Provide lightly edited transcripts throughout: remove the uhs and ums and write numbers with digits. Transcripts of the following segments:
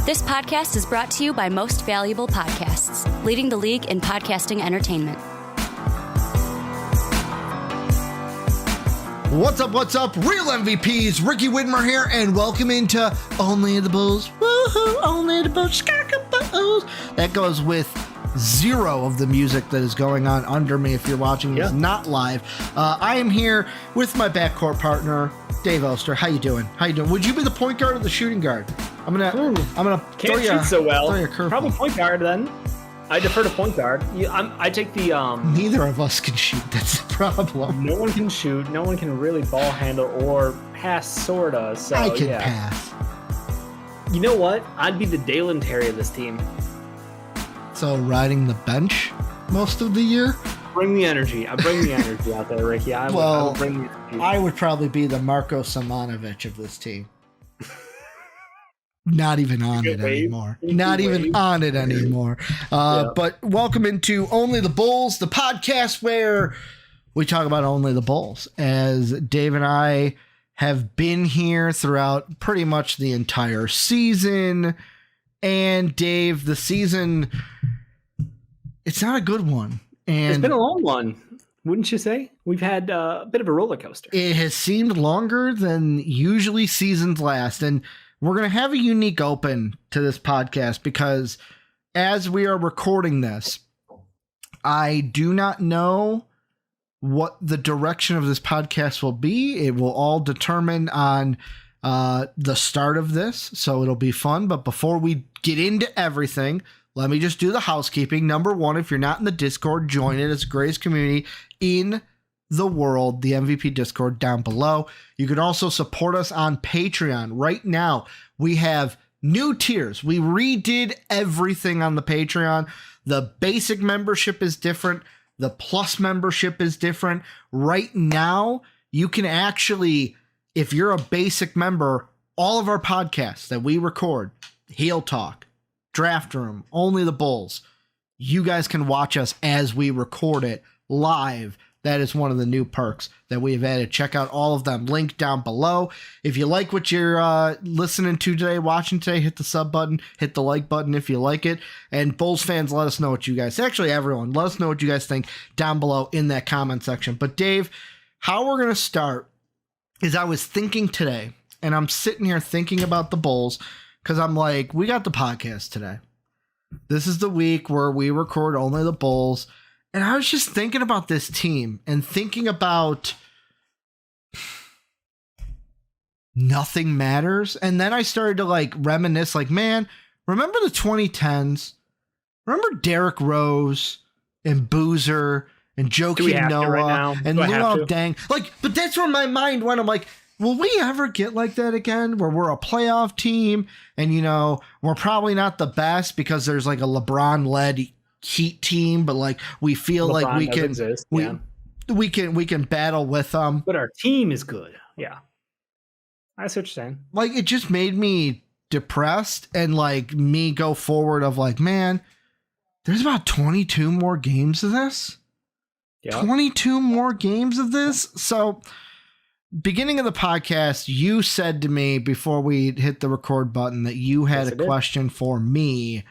This podcast is brought to you by Most Valuable Podcasts, leading the league in podcasting entertainment. What's up? Real MVPs, Ricky Widmer here, and welcome into Only the Bulls. Woohoo, Only the Bulls. That goes with zero of the music that is going on under me if you're watching this not live. I am here with my backcourt partner, Dave Elster. How you doing? Would you be the point guard or the shooting guard? I'm gonna can't shoot so well. Probably Probably point guard then. I defer to point guard. I take the. Neither of us can shoot. That's the problem. No one can shoot. No one can really ball handle or pass, sorta. So I can pass. You know what? I'd be the Dalen Terry of this team. So riding the bench most of the year. Bring the energy. I bring the energy out there, Ricky. I would bring the energy. I would probably be the Marko Simonovic of this team. Not even on it anymore. But welcome into Only the Bulls, the podcast where we talk about only the Bulls, as Dave and I have been here throughout pretty much the entire season. And Dave, the season, it's not a good one. And it's been a long one, wouldn't you say? We've had a bit of a roller coaster. It has seemed longer than usually seasons last. And we're going to have a unique open to this podcast because as we are recording this, I do not know what the direction of this podcast will be. It will all determine on the start of this, so it'll be fun. But before we get into everything, let me just do the housekeeping. Number one, if you're not in the Discord, join it. It's the greatest community in the world, the MVP Discord down below. You can also support us on Patreon. Right now, we have new tiers. We redid everything on the Patreon. The basic membership is different. The plus membership is different. Right now, you can actually, if you're a basic member, all of our podcasts that we record, Heel Talk, Draft Room, Only the Bulls, you guys can watch us as we record it live. That is one of the new perks that we have added. Check out all of them. Link down below. If you like what you're listening to today, watching today, hit the sub button, hit the like button if you like it. And Bulls fans, let us know what you guys, actually everyone, let us know what you guys think down below in that comment section. But Dave, how we're going to start is I was thinking today, and I'm sitting here thinking about the Bulls because I'm like, we got the podcast today. This is the week where we record Only the Bulls. And I was just thinking about this team and thinking about nothing matters. And then I started to like reminisce, like, man, remember the 2010s? Remember Derrick Rose and Boozer and Joakim Noah and Luol Deng? Like, but that's where my mind went. I'm like, will we ever get like that again where we're a playoff team and, you know, we're probably not the best because there's like a LeBron-led Heat team, but like we feel LeBron like we can battle with them. But our team is good. Yeah. I see what you're saying. Like it just made me depressed and like me go forward of like, man, there's about 22 more games of this. Yep. 22 more games of this. So beginning of the podcast, you said to me before we hit the record button that you had a question for me.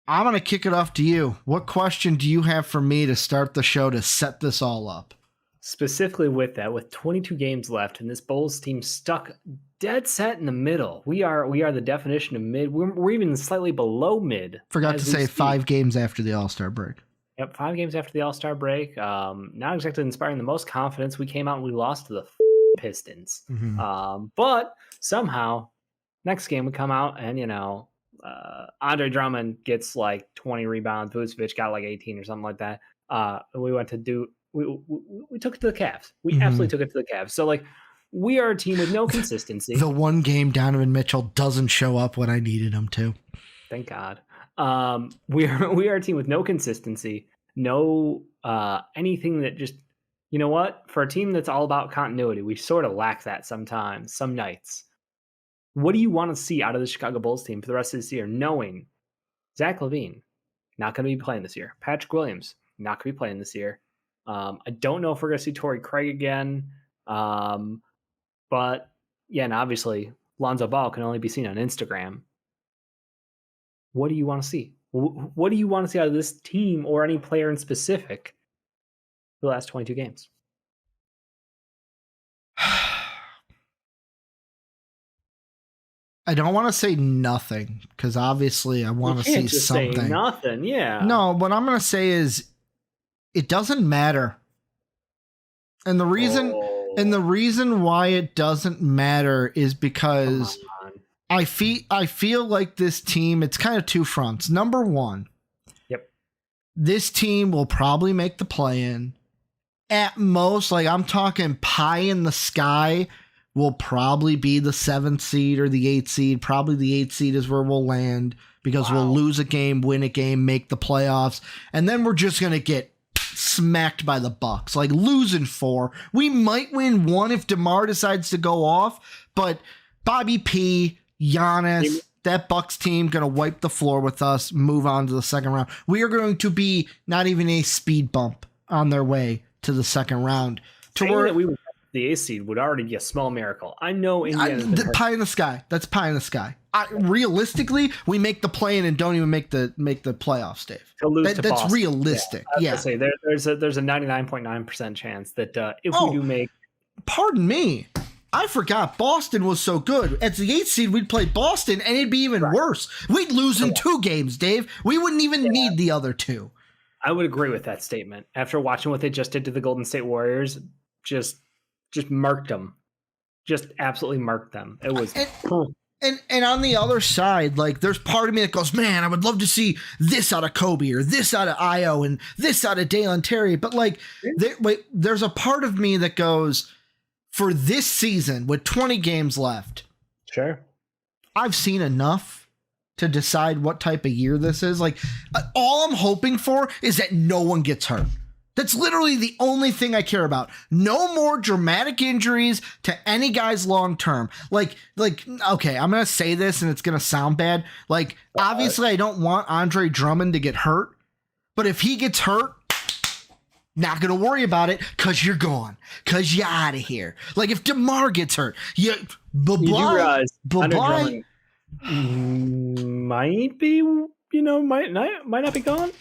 I'm going to kick it off to you. What question do you have for me to start the show to set this all up? Specifically with that, with 22 games left and this Bulls team stuck dead set in the middle. We are the definition of mid. We're even slightly below mid. Forgot to say 5 games after the All-Star break. Yep, 5 games after the All-Star break. Not exactly inspiring the most confidence. We came out and we lost to the Pistons. Mm-hmm. But somehow, next game we come out and, you know, Andre Drummond gets like 20 rebounds. Vucevic got like 18 or something like that. We went to do. We took it to the Cavs. We absolutely took it to the Cavs. So like we are a team with no consistency. The one game Donovan Mitchell doesn't show up when I needed him to. Thank God. We are a team with no consistency. No anything that just, you know what? For a team that's all about continuity, we sort of lack that sometimes. Some nights. What do you want to see out of the Chicago Bulls team for the rest of this year, knowing Zach LaVine not going to be playing this year, Patrick Williams not going to be playing this year? I don't know if we're going to see Torrey Craig again, but yeah, and obviously Lonzo Ball can only be seen on Instagram. what do you want to see? What do you want to see out of this team or any player in specific for the last 22 games? I don't want to say nothing because obviously I want to see something. Say nothing, yeah. No, what I'm going to say is it doesn't matter. And the reason why it doesn't matter is because I feel like this team, it's kind of two fronts. Number one, this team will probably make the play-in. At most, like I'm talking pie in the sky, will probably be the 7th seed or the 8th seed. Probably the 8th seed is where we'll land because we'll lose a game, win a game, make the playoffs, and then we're just going to get smacked by the Bucks, like losing 4. We might win 1 if DeMar decides to go off, but Bobby P, Giannis, that Bucks team going to wipe the floor with us, move on to the second round. We are going to be not even a speed bump on their way to the second round. To where that we would the 8th seed would already be a small miracle. I know Indiana. Pie in the sky. That's pie in the sky. Realistically, we make the play-in and don't even make the playoffs, Dave. That's realistic. Yeah. Say there's a 99.9% chance that if we do make. Pardon me. I forgot Boston was so good. At the 8th seed, we'd play Boston, and it'd be even worse. We'd lose in 2 games, Dave. We wouldn't even need the other 2. I would agree with that statement. After watching what they just did to the Golden State Warriors, just marked them. Just absolutely marked them. It was And on the other side, like there's part of me that goes, man, I would love to see this out of Kobe or this out of Io and this out of Dalen Terry. But like there's a part of me that goes, for this season with 20 games left, sure, I've seen enough to decide what type of year this is. Like all I'm hoping for is that no one gets hurt. That's literally the only thing I care about. No more dramatic injuries to any guys long term. Like, okay, I'm going to say this and it's going to sound bad. Like, obviously I don't want Andre Drummond to get hurt, but if he gets hurt, not going to worry about it because you're gone, because you're out of here. Like, if DeMar gets hurt, you do realize Andre Drummond might be, might not be gone.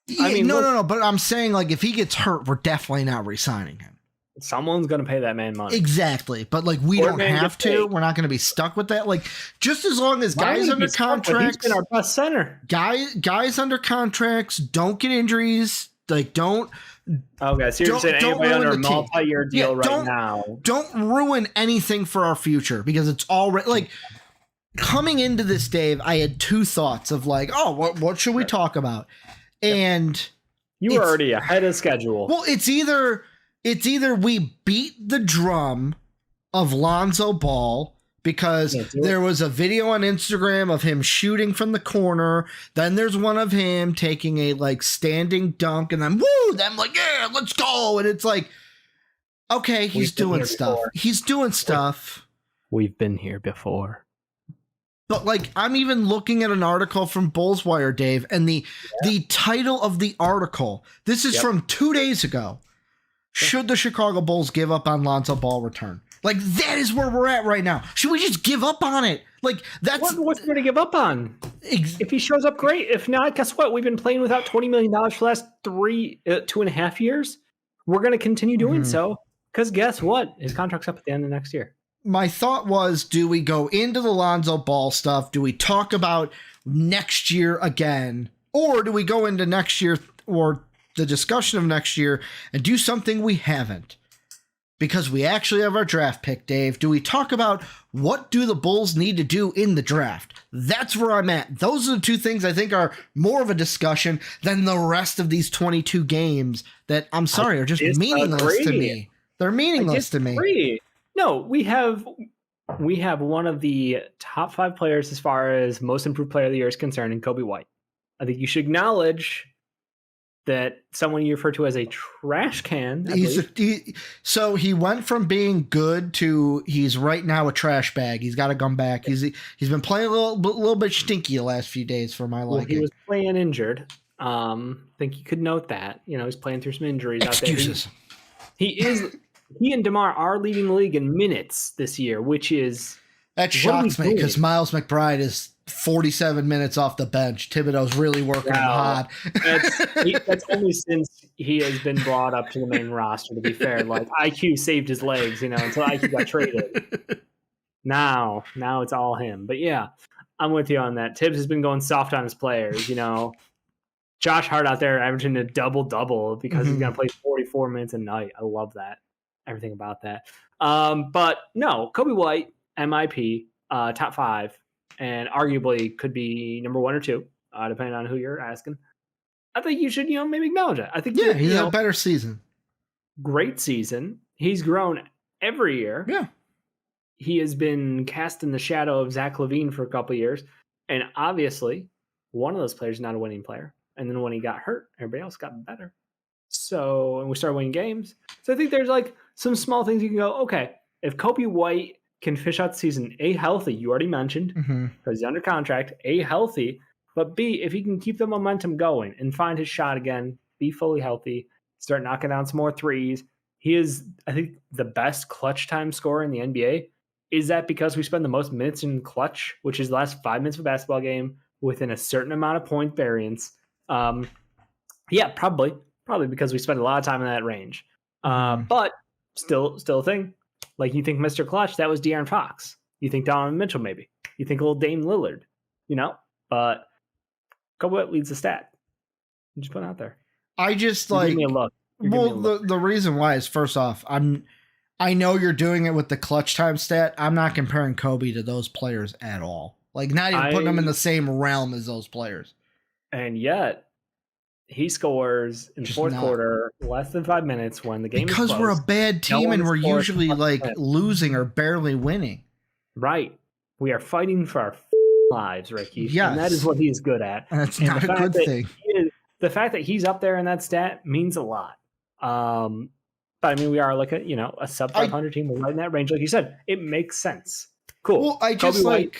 Yeah, I mean, no. But I'm saying, like, if he gets hurt, we're definitely not re-signing him. Someone's going to pay that man money. Exactly. But, like, we don't have to. We're not going to be stuck with that. Like, just as long as guys under contracts. He's been our best center. Guys under contracts don't get injuries. Like, don't. Okay, so you're saying anybody under a multi-year deal now. Don't ruin anything for our future because it's already, like, coming into this, Dave, I had 2 thoughts of, like, oh, what should we talk about? And you were already ahead of schedule. Well, it's either we beat the drum of Lonzo Ball because there was a video on Instagram of him shooting from the corner. Then there's one of him taking a like standing dunk and then woo, then like, yeah, let's go. And it's like, okay, he's doing stuff. He's doing stuff. We've been here before. But like, I'm even looking at an article from Bulls Wire, Dave, and the title of the article, this is from 2 days ago. Should the Chicago Bulls give up on Lonzo Ball return? Like, that is where we're at right now. Should we just give up on it? Like, that's what's there to give up on. If he shows up, great. If not, guess what? We've been playing without $20 million for the last 2.5 years. We're going to continue doing so because guess what? His contract's up at the end of next year. My thought was, do we go into the Lonzo Ball stuff? Do we talk about next year again? Or do we go into next year or the discussion of next year and do something we haven't? Because we actually have our draft pick, Dave. Do we talk about what do the Bulls need to do in the draft? That's where I'm at. Those are the 2 things I think are more of a discussion than the rest of these 22 games that, I'm sorry, are just meaningless to me. They're meaningless to me. No, we have one of the top 5 players as far as most improved player of the year is concerned in Kobe White. I think you should acknowledge that someone you refer to as a trash can. So he went from being good to he's right now a trash bag. He's got to come back. He's been playing a little bit stinky the last few days for my liking. He was playing injured. I think you could note that. He's playing through some injuries. Excuses. Out there. He and DeMar are leading the league in minutes this year, which is that shocks me because Miles McBride is 47 minutes off the bench. Thibodeau's really working him hard. That's only since he has been brought up to the main roster, to be fair. Like, IQ saved his legs, until IQ got traded. Now it's all him. But yeah, I'm with you on that. Tibbs has been going soft on his players, Josh Hart out there averaging a double-double because he's going to play 44 minutes a night. I love that. Everything about that. But no, Kobe White, MIP, top 5, and arguably could be number 1 or 2, depending on who you're asking. I think you should, maybe acknowledge it. I think he's had a better season. Great season. He's grown every year. Yeah. He has been cast in the shadow of Zach LaVine for a couple of years. And obviously, one of those players is not a winning player. And then when he got hurt, everybody else got better. And we started winning games. So I think there's like some small things you can go, okay, if Kobe White can fish out the season, A, healthy, you already mentioned, because he's under contract, A, healthy, but B, if he can keep the momentum going and find his shot again, be fully healthy, start knocking down some more threes. He is, I think, the best clutch time scorer in the NBA. Is that because we spend the most minutes in clutch, which is the last 5 minutes of a basketball game, within a certain amount of point variance? Yeah, probably because we spend a lot of time in that range. But still a thing. Like, you think Mr. Clutch, that was De'Aaron Fox. You think Donovan Mitchell, maybe. You think old Dame Lillard, But Kobe White leads the stat. I'm just putting it out there. I just Give me a look. The reason why is, first off, I know you're doing it with the clutch time stat. I'm not comparing Kobe to those players at all. Like, not even putting them in the same realm as those players. And yet, he scores in the fourth quarter less than 5 minutes when the game is close. Because we're a bad team and we're usually like losing or barely winning. Right. We are fighting for our lives, Ricky. Yes. And that is what he is good at. And that's not a good thing. The fact that he's up there in that stat means a lot. But I mean, we are like a sub 500 team. We're right in that range. Like you said, it makes sense. Cool. Well, I just Kobe White,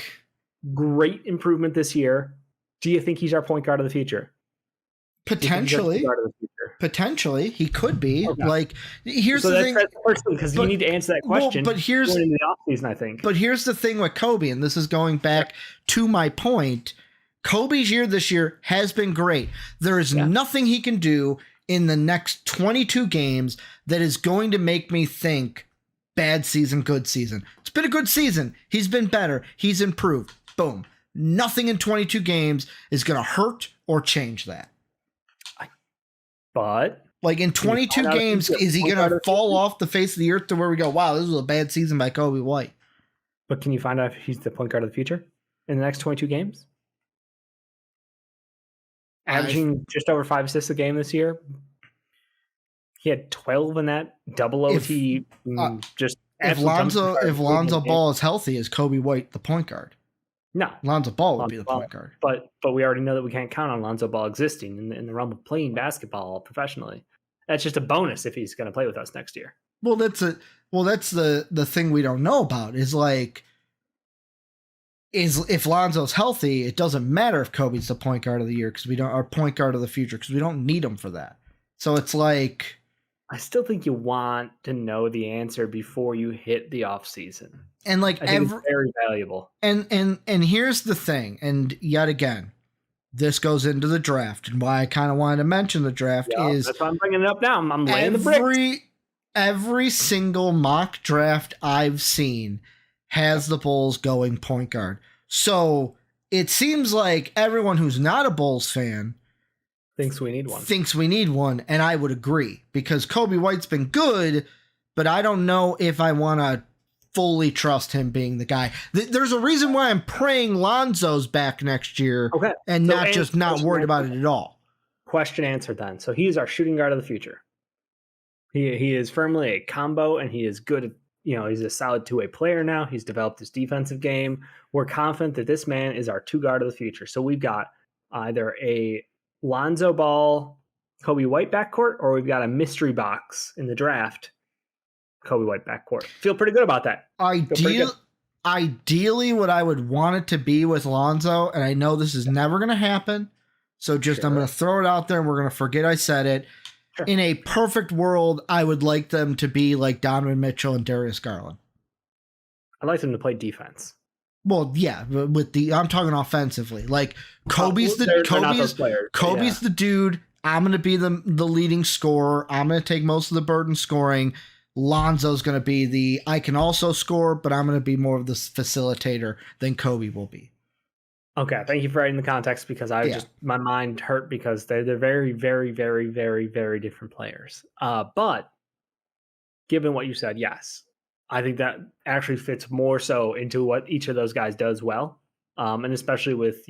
great improvement this year. Do you think he's our point guard of the future? Potentially, he could be. Okay. Like, here's the thing, because you need to answer that question. But here's going into the offseason, I think. But here's the thing with Kobe, and this is going back to my point. Kobe's year this year has been great. There is nothing he can do in the next 22 games that is going to make me think bad season, good season. It's been a good season. He's been better. He's improved. Boom. Nothing in 22 games is going to hurt or change that. But like, in 22 games, is he going to fall off the face of the earth to where we go, wow, this was a bad season by Kobe White? But can you find out if he's the point guard of the future in the next 22 games? Averaging just over 5 assists a game this year. He had 12 in that double OT. If Lonzo Ball is healthy, is Kobe White the point guard? No, Lonzo Ball would be the point guard. But we already know that we can't count on Lonzo Ball existing in the realm of playing basketball professionally. That's just a bonus if he's going to play with us next year. Well, that's the thing we don't know about is like, if Lonzo's healthy, it doesn't matter if Kobe's the point guard of the year our point guard of the future, because we don't need him for that. So it's like, I still think you want to know the answer before you hit the off season. And like, I think it's very valuable. And here's the thing, and yet again, this goes into the draft, and why I kind of wanted to mention the draft is that's why I'm bringing it up now. I'm laying the bricks. Every single mock draft I've seen has the Bulls going point guard. So it seems like everyone who's not a Bulls fan thinks we need one. And I would agree, because Kobe White's been good, but I don't know if I want to fully trust him being the guy. There's a reason why I'm praying Lonzo's back next year, and not worried about it at all. Question answered then. So he is our shooting guard of the future. He is firmly a combo, and he is good at, he's a solid two-way player now. He's developed his defensive game. We're confident that this man is our two guard of the future. So we've got either a Lonzo Ball, Kobe White backcourt, or we've got a mystery box in the draft, Kobe White backcourt. Feel pretty good about that. Ideally, what I would want it to be with Lonzo, and I know this is never going to happen, so I'm going to throw it out there and we're going to forget I said it. Sure. In a perfect world, I would like them to be like Donovan Mitchell and Darius Garland. I'd like them to play defense. Well, yeah, with I'm talking offensively. Like Kobe's they're not those players, Kobe's the dude. I'm going to be the leading scorer. I'm going to take most of the burden scoring. Lonzo's going to be I can also score, but I'm going to be more of the facilitator than Kobe will be. Okay, thank you for writing the context, because my mind hurt because they're very, very, very, very, very different players. But given what you said, yes, I think that actually fits more so into what each of those guys does well. And especially with,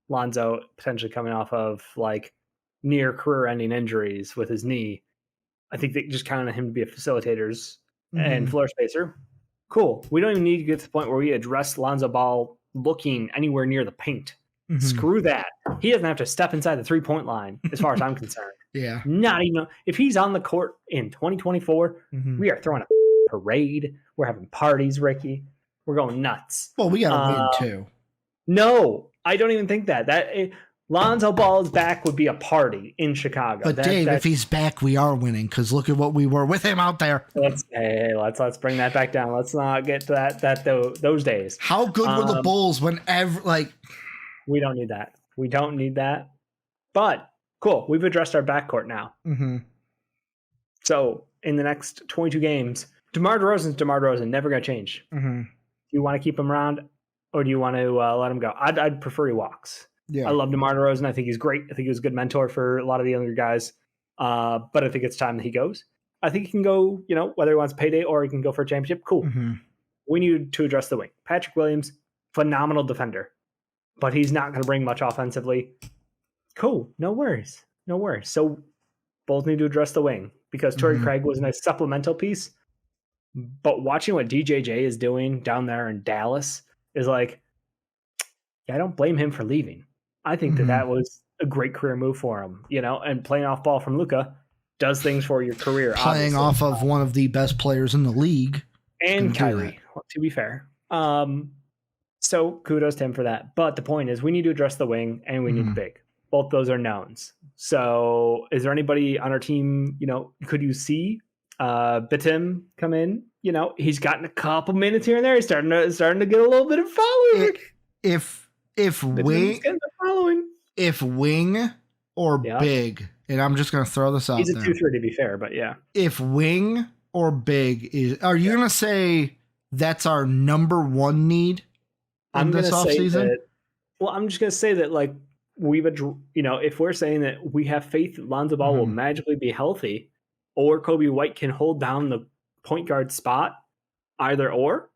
Lonzo potentially coming off of like near career-ending injuries with his knee. I think they just counted on him to be a facilitator and floor spacer. Cool. We don't even need to get to the point where we address Lonzo Ball looking anywhere near the paint. Screw that. He doesn't have to step inside the 3-point line, as far as I'm concerned. Yeah. Not even if he's on the court in 2024, we are throwing a parade. We're having parties, Ricky. We're going nuts. Well, we got to win too. No, I don't even think that. Lonzo Ball's back would be a party in Chicago. But Dave, if he's back, we are winning, because look at what we were with him out there. Let's bring that back down. Let's not get to those days. How good were the Bulls whenever We don't need that. We don't need that. But cool, we've addressed our backcourt now. So in the next 22 games, DeMar DeRozan's DeMar DeRozan, never going to change. Do you want to keep him around, or do you want to let him go? I'd prefer he walks. Yeah. I love DeMar DeRozan. I think he's great. I think he was a good mentor for a lot of the younger guys. But I think it's time that he goes. I think he can go, whether he wants payday or he can go for a championship. Cool. We need to address the wing. Patrick Williams, phenomenal defender, but he's not going to bring much offensively. Cool. No worries. So both need to address the wing, because Torrey Craig was a nice supplemental piece. But watching what DJJ is doing down there in Dallas is like, I don't blame him for leaving. I think that was a great career move for him, and playing off ball from Luka does things for your career. Playing off of one of the best players in the league. And Kyrie, to be fair. So kudos to him for that. But the point is, we need to address the wing and we need the big. Both those are knowns. So is there anybody on our team, could you see Bitim come in? He's gotten a couple minutes here and there. He's starting to get a little bit of following. If wing or big, and I'm just going to throw this out there. He's a 2-3 to be fair, but yeah. If wing or big are you going to say that's our number one need in this offseason? Well, I'm just going to say that, like, if we're saying that we have faith that Lonzo Ball will magically be healthy, or Kobe White can hold down the point guard spot, either or,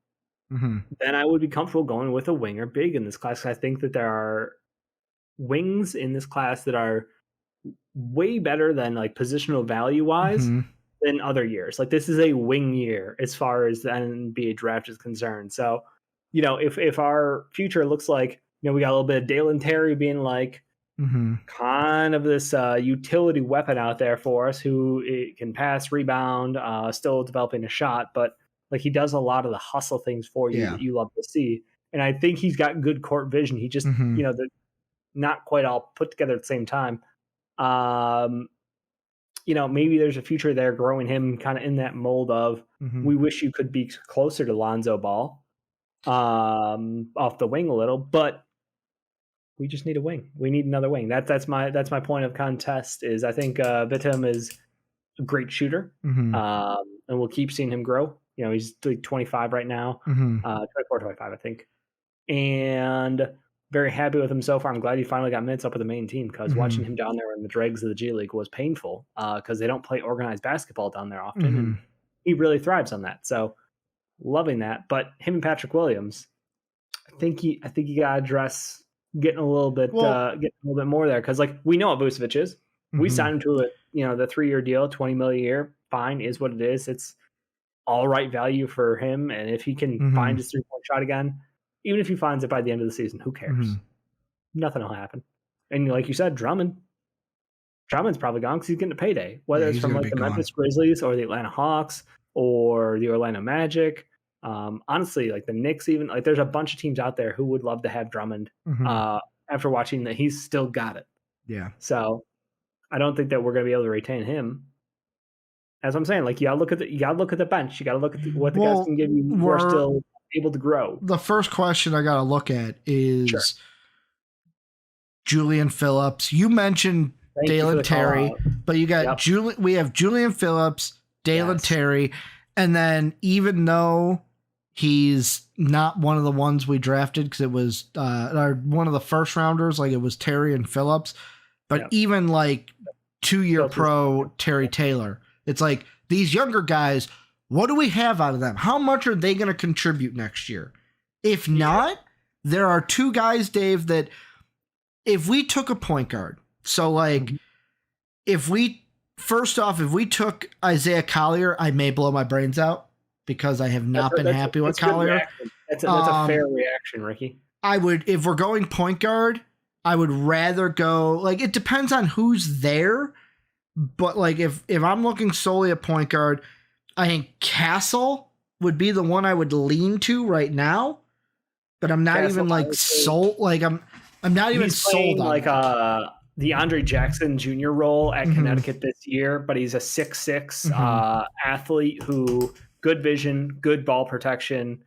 then I would be comfortable going with a wing or big in this class. I think that there are wings in this class that are way better than, like, positional value wise than other years. Like, this is a wing year as far as the NBA draft is concerned. So, if our future looks like, we got a little bit of Dalen Terry being like kind of this utility weapon out there for us, who can pass, rebound, still developing a shot, but like, he does a lot of the hustle things for you that you love to see. And I think he's got good court vision. He just, they're not quite all put together at the same time. Maybe there's a future there growing him kind of in that mold of, we wish you could be closer to Lonzo Ball off the wing a little, but we just need a wing. We need another wing. That's my point of contest. Is I think Bitim is a great shooter, and we'll keep seeing him grow. He's like 25 right now, 24, 25, I think, and very happy with him so far. I'm glad he finally got minutes up with the main team, because watching him down there in the dregs of the G League was painful, because they don't play organized basketball down there often, and he really thrives on that. So loving that. But him and Patrick Williams, I think you got to address getting a little bit more there, because, like, we know what Vucevic is. We signed him to the 3-year deal, $20 million a year. Fine, is what it is. It's all right value for him, and if he can find his 3-point shot again, even if he finds it by the end of the season, who cares? Nothing will happen. And like you said, Drummond's probably gone because he's getting a payday, whether it's from like the Memphis Grizzlies or the Atlanta Hawks or the Orlando Magic. Honestly, like the Knicks, even, like, there's a bunch of teams out there who would love to have Drummond after watching that he's still got it. Yeah. So I don't think that we're going to be able to retain him. As I'm saying, like, you gotta look at the bench. You gotta look at what the guys can give you. We're still able to grow. The first question I got to look at is Julian Phillips. You mentioned Dalen Terry, but you got we have Julian Phillips, Dalen Terry, and then even though he's not one of the ones we drafted because it was one of the first rounders, like it was Terry and Phillips, but even like 2-year pro Terry Taylor, it's like these younger guys, what do we have out of them? How much are they going to contribute next year? If not, there are 2 guys, Dave, that if we took a point guard, so like if we took Isaiah Collier, I may blow my brains out because I have not been happy with Collier. That's a fair reaction, Ricky. I would, if we're going point guard, I would rather go, like, it depends on who's there, but like if I'm looking solely at point guard, I think Castle would be the one I would lean to right now, but I'm not even like sold. Like I'm not even sold on like the Andre Jackson Jr. role at Connecticut this year, but he's a 6'6" athlete who good vision, good ball protection.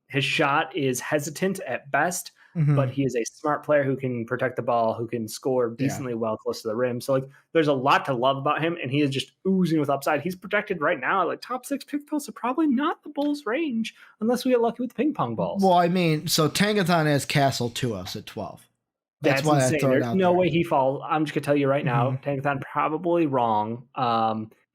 His shot is hesitant at best, but he is a smart player who can protect the ball, who can score decently well close to the rim. So like there's a lot to love about him, and he is just oozing with upside. He's projected right now at like top 6 pick posts, so probably not the Bulls range unless we get lucky with the ping pong balls. Well, I mean, so Tankathon has Castle to us at 12. That's why insane. There's no way he falls. I'm just gonna tell you right now, Tankathon probably wrong.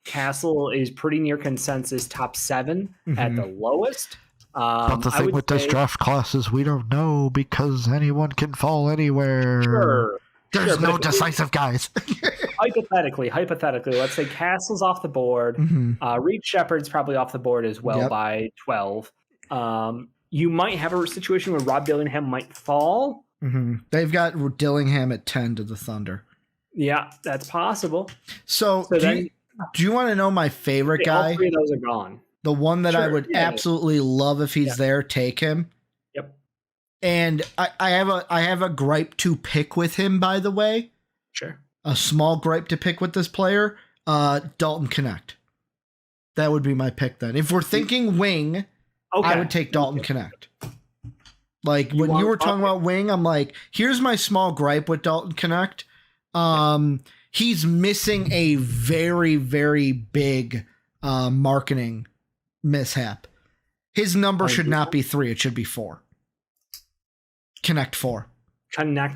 Castle is pretty near consensus top 7 at the lowest. But the thing with this draft class is we don't know because anyone can fall anywhere. Sure. There's no decisive guys. hypothetically, let's say Castle's off the board. Reed Shepard's probably off the board as well by 12. You might have a situation where Rob Dillingham might fall. They've got Dillingham at 10 to the Thunder. Yeah, that's possible. So do you want to know my favorite guy? All 3 of those are gone. The one that I would absolutely love if he's there, take him. Yep. And I have a gripe to pick with him, by the way. Sure. A small gripe to pick with this player. Dalton Connect. That would be my pick then. If we're thinking wing, I would take Dalton Connect. Like when you were talking about wing, I'm like, here's my small gripe with Dalton Connect. He's missing a very, very big marketing mishap. His number should not be 3. It should be 4. Connect 4.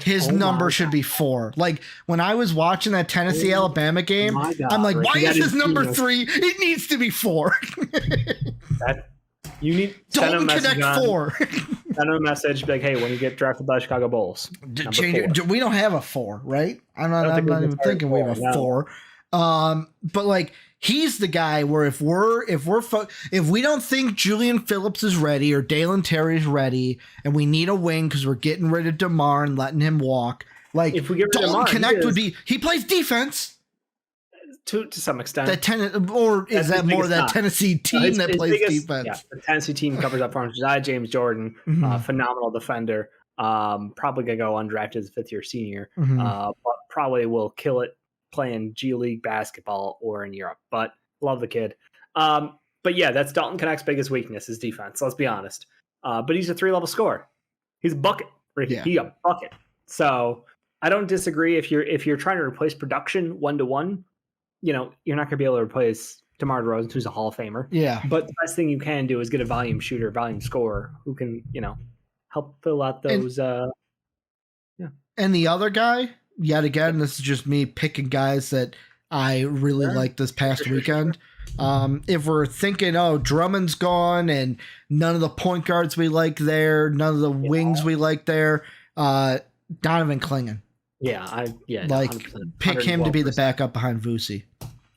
His number should be 4. Like when I was watching that Tennessee Alabama game, I'm like, why is his number 3? It needs to be 4. You need Dalton Connect 4. Send him a message, be like, hey, when you get drafted by Chicago Bulls, we don't have a 4, right? I'm not even thinking we have a 4. But like he's the guy where if we don't think Julian Phillips is ready or Dalen Terry's ready, and we need a wing because we're getting rid of DeMar and letting him walk, like if we get rid of Dalton DeMar, Connect would be he plays defense. To some extent. Or is that more that Tennessee team that plays defense? Yeah, the Tennessee team covers up for him. James Jordan, phenomenal defender. Probably going to go undrafted as a 5th-year senior, but probably will kill it playing G League basketball or in Europe. But love the kid. But yeah, that's Dalton Connect's biggest weakness is defense. Let's be honest. But he's a 3-level scorer. He's a bucket. Yeah. He's a bucket. So I don't disagree if you're trying to replace production 1-to-1. You know, you're not going to be able to replace DeMar DeRozan, who's a Hall of Famer. Yeah. But the best thing you can do is get a volume shooter, volume scorer who can, help fill out those. And the other guy, yet again, this is just me picking guys that I really liked this past weekend. If we're thinking, Drummond's gone and none of the point guards we like there, none of the wings we like there, Donovan Clingan. Pick him to be the backup behind Vucevic.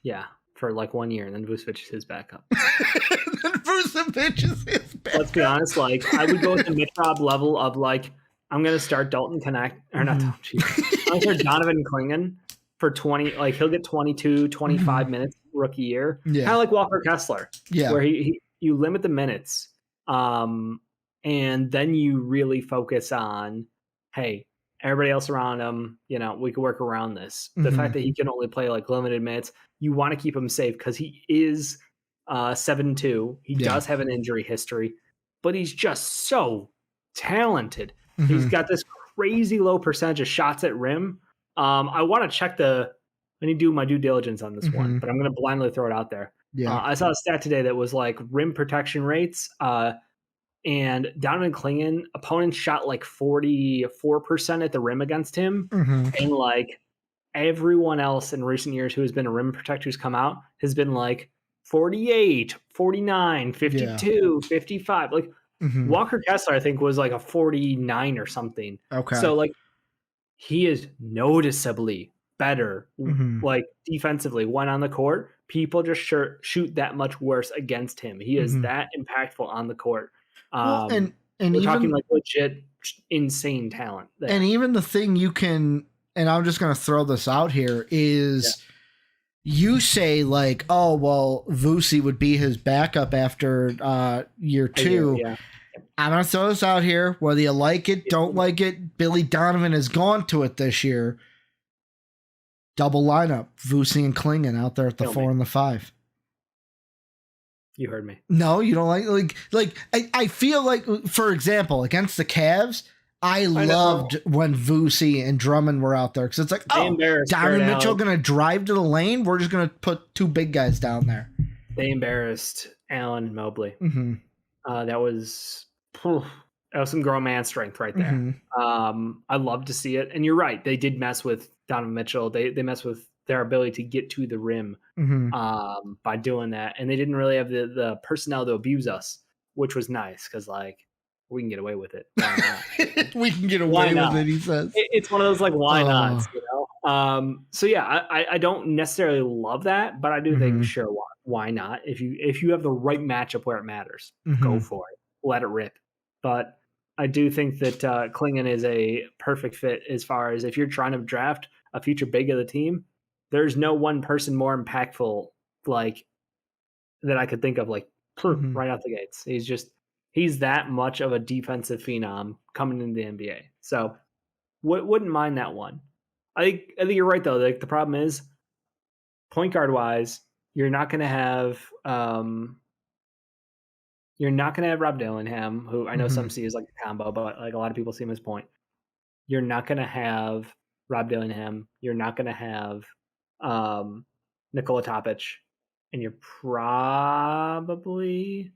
Yeah, for like 1 year, and then Vucevic is his backup. Vucevic is his backup. Let's be honest, like I would go with the Mitrob level of like I'm gonna start Dalton Connect or not. I'm gonna start Donovan Clingan for 20. Like he'll get 22, 25 minutes rookie year. Yeah, kind of like Walker Kessler. Yeah, where you limit the minutes, and then you really focus on, hey. Everybody else around him, we can work around this. The fact that he can only play like limited minutes, you want to keep him safe because he is 7'2". He does have an injury history. but he's just so talented. Mm-hmm. He's got this crazy low percentage of shots at rim. I want to check I need to do my due diligence on this one, but I'm going to blindly throw it out there. Yeah. I saw a stat today that was like rim protection rates, and Donovan Clingan, opponents shot like 44% at the rim against him, and like everyone else in recent years who has been a rim protector who's come out has been like 48, 49, 52, 55. Like Walker Kessler, I think, was like a 49 or something. Okay. So like he is noticeably better, like defensively when on the court. People just shoot that much worse against him. He is that impactful on the court. Well, and we're even talking like legit insane talent there. And even the thing you can, and I'm just going to throw this out here, is you say like, oh, well, Vusi would be his backup after year 2. Yeah. I'm going to throw this out here. Whether you like it, don't like it, Billy Donovan has gone to it this year. Double lineup, Vusi and Clingan out there at the 4 and the 5. You heard me. No, you don't like I feel like, for example, against the Cavs, I loved when Vusi and Drummond were out there because it's like, Donovan Mitchell going to drive to the lane. We're just going to put 2 big guys down there. They embarrassed Allen and Mobley. That was some grown man strength right there. I love to see it. And you're right. They did mess with Donovan Mitchell. They messed with their ability to get to the rim by doing that. And they didn't really have the personnel to abuse us, which was nice because like we can get away with it. Why not? We can get away with it, he says. It's one of those like why nots, you know? So yeah, I don't necessarily love that, but I do think sure why not? If you have the right matchup where it matters, go for it. Let it rip. But I do think that Clingan is a perfect fit as far as if you're trying to draft a future big of the team, there's no one person more impactful like that I could think of like right out the gates. He's that much of a defensive phenom coming into the NBA. So wouldn't mind that one. I think you're right though. Like the problem is point guard wise, you're not going to have Rob Dillingham, who I know some see as like a combo, but like a lot of people see him as point. You're not going to have Rob Dillingham. You're not going to have Nikola Topic, and you're probably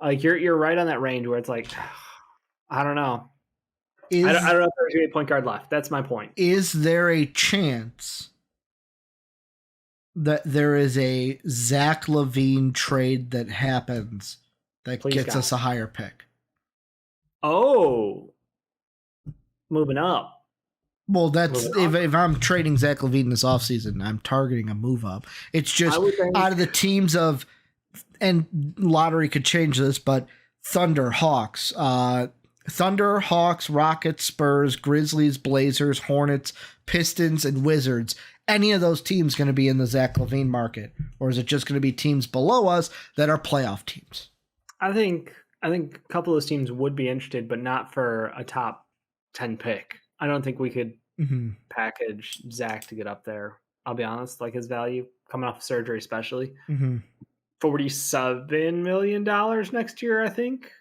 like you're right on that range where it's like I don't know. I don't know if there's a point guard left. That's my point. Is there a chance that there is a Zach LaVine trade that happens that gets us a higher pick? Oh, moving up. Well, that's if I'm trading Zach LaVine this offseason, I'm targeting a move up. It's just out of the teams of, and lottery could change this, but Thunder, Hawks, Rockets, Spurs, Grizzlies, Blazers, Hornets, Pistons, and Wizards. Any of those teams going to be in the Zach LaVine market, or is it just going to be teams below us that are playoff teams? I think a couple of those teams would be interested, but not for a top 10 pick. I don't think we could package Zach to get up there. I'll be honest, like his value coming off of surgery, especially $47 million next year. I think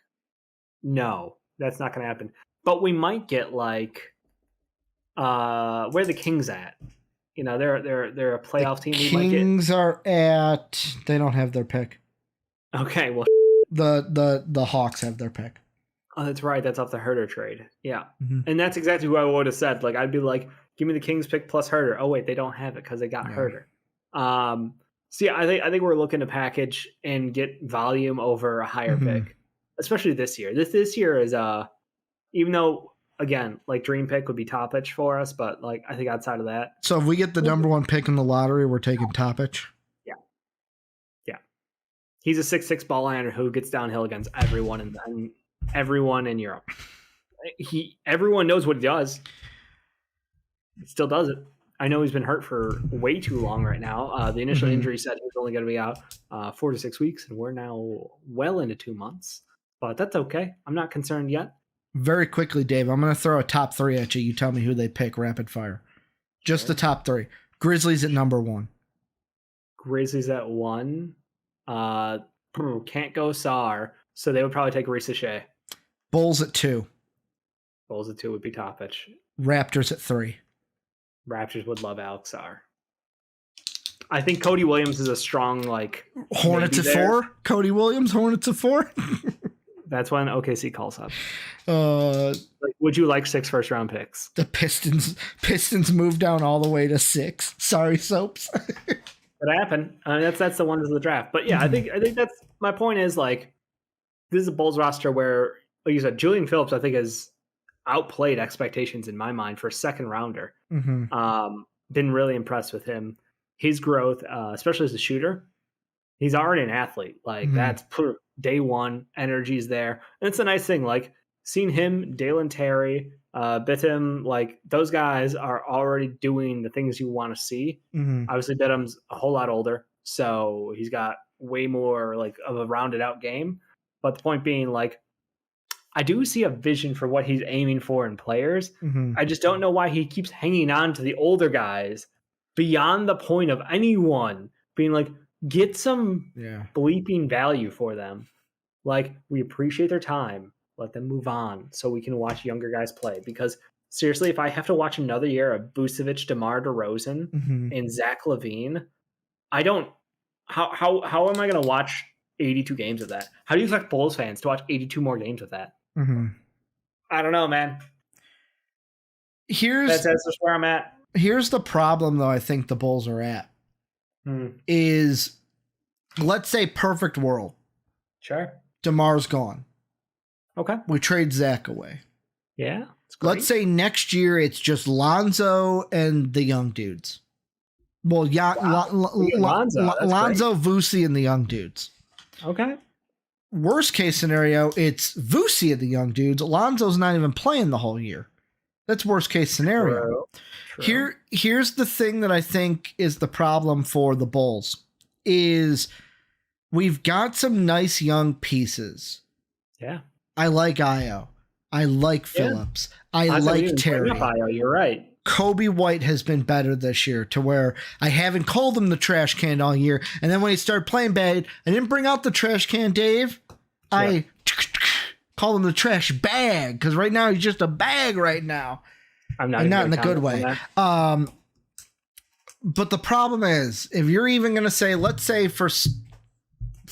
no, that's not going to happen. But we might get like where the Kings at. You know, they're a playoff team. Kings are at. They don't have their pick. Okay, well, the Hawks have their pick. Oh, that's right. That's off the Herter trade. Yeah. And that's exactly who I would have said. Like, I'd be like, give me the Kings pick plus Herter. Oh, wait, they don't have it because they got Herter. So, yeah, I think we're looking to package and get volume over a higher pick, especially this year. This year is, even though, again, like dream pick would be Topic for us, but like I think outside of that. So if we get the number 1 pick in the lottery, we're taking Topic? Yeah. Yeah. He's a 6'6" ball handler who gets downhill against everyone in Europe. Everyone knows what he does. He still does it. I know he's been hurt for way too long right now. The initial injury said he was only going to be out 4 to 6 weeks, and we're now well into 2 months. But that's okay. I'm not concerned yet. Very quickly, Dave, I'm going to throw a top 3 at you. You tell me who they pick rapid fire. Just the top 3. Grizzlies at number 1. Grizzlies at 1. Can't go Sar. So they would probably take Reese Shea. Bulls at 2. Bulls at 2 would be Topic. Raptors at 3. Raptors would love Alex Sarr. I think Cody Williams is a strong, like... Hornets at 4? Cody Williams, Hornets at 4? That's when OKC calls up. Like, would you like 6 first-round picks? The Pistons moved down all the way to 6. Sorry, Soaps. Could happen. I mean, that's the wonders of the draft. But yeah, I think that's... My point is, like, this is a Bulls roster where, like you said, Julian Phillips, I think, has outplayed expectations in my mind for a second-rounder. Been really impressed with him. His growth, especially as a shooter, he's already an athlete. Like that's day one, energy's there. And it's a nice thing. Like seeing him, Dalen Terry, Bitum, like those guys are already doing the things you want to see. Obviously, Bitum's a whole lot older, so he's got way more like of a rounded out game. But the point being, like, I do see a vision for what he's aiming for in players. I just don't know why he keeps hanging on to the older guys beyond the point of anyone being like, get some bleeping value for them. Like, we appreciate their time. Let them move on so we can watch younger guys play. Because seriously, if I have to watch another year of Vucevic, DeMar DeRozan, and Zach LaVine, I don't. How am I going to watch 82 games of that? How do you expect Bulls fans to watch 82 more games of that? I don't know, man. That's just where I'm at. Here's the problem, though, I think the Bulls are at. Is, let's say, perfect world. Sure. DeMar's gone. Okay. We trade Zach away. Yeah. Let's say next year it's just Lonzo and the young dudes. Well, Lonzo, Vuce, and the young dudes. Okay. Worst case scenario, it's Vuce and the young dudes. Lonzo's not even playing the whole year. That's worst case scenario. True. Here's the thing that I think is the problem for the Bulls is we've got some nice young pieces. Yeah. I like Ayo. I like Phillips. I like Terry. Ayo, you're right. Kobe White has been better this year to where I haven't called him the trash can all year. And then when he started playing bad, I didn't bring out the trash can, Dave. Yeah. I call him the trash bag because right now he's just a bag right now. I'm not in the good way. But the problem is, if you're even going to say, let's say for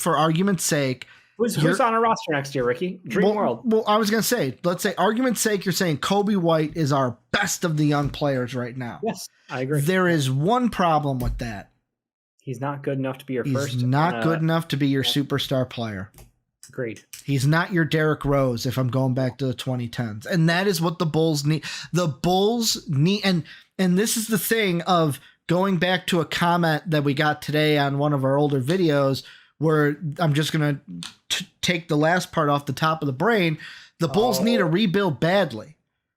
argument's sake, who's on a roster next year, Ricky? Dream world. Well, I was going to say, let's say argument's sake, you're saying Kobe White is our best of the young players right now. Yes, I agree. There is one problem with that. He's not good enough to be your first. He's not good enough to be your superstar player. Agreed. He's not your Derrick Rose if I'm going back to the 2010s. And that is what the Bulls need. The Bulls need, and this is the thing of going back to a comment that we got today on one of our older videos where I'm just going to take the last part off the top of the brain. The Bulls need a rebuild badly.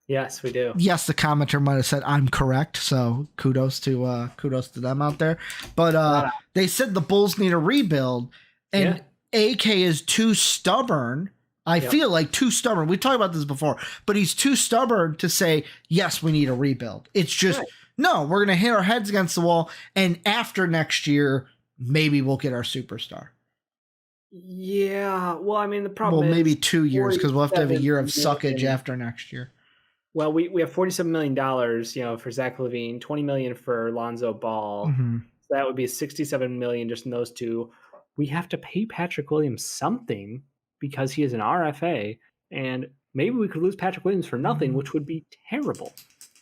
Yes, we do. Yes, the commenter might have said I'm correct, so kudos to them out there. But they said the Bulls need a rebuild, and AK is too stubborn. I feel like too stubborn. We talked about this before, but he's too stubborn to say, yes, we need a rebuild. It's just, no, we're going to hit our heads against the wall. And after next year, maybe we'll get our superstar. Yeah. Well, I mean, the problem is maybe 2 years because we'll have to have a year of suckage after next year. Well, we have $47 million, for Zach LaVine, $20 million for Lonzo Ball. So that would be $67 million just in those two. We have to pay Patrick Williams something because he is an RFA, and maybe we could lose Patrick Williams for nothing, which would be terrible.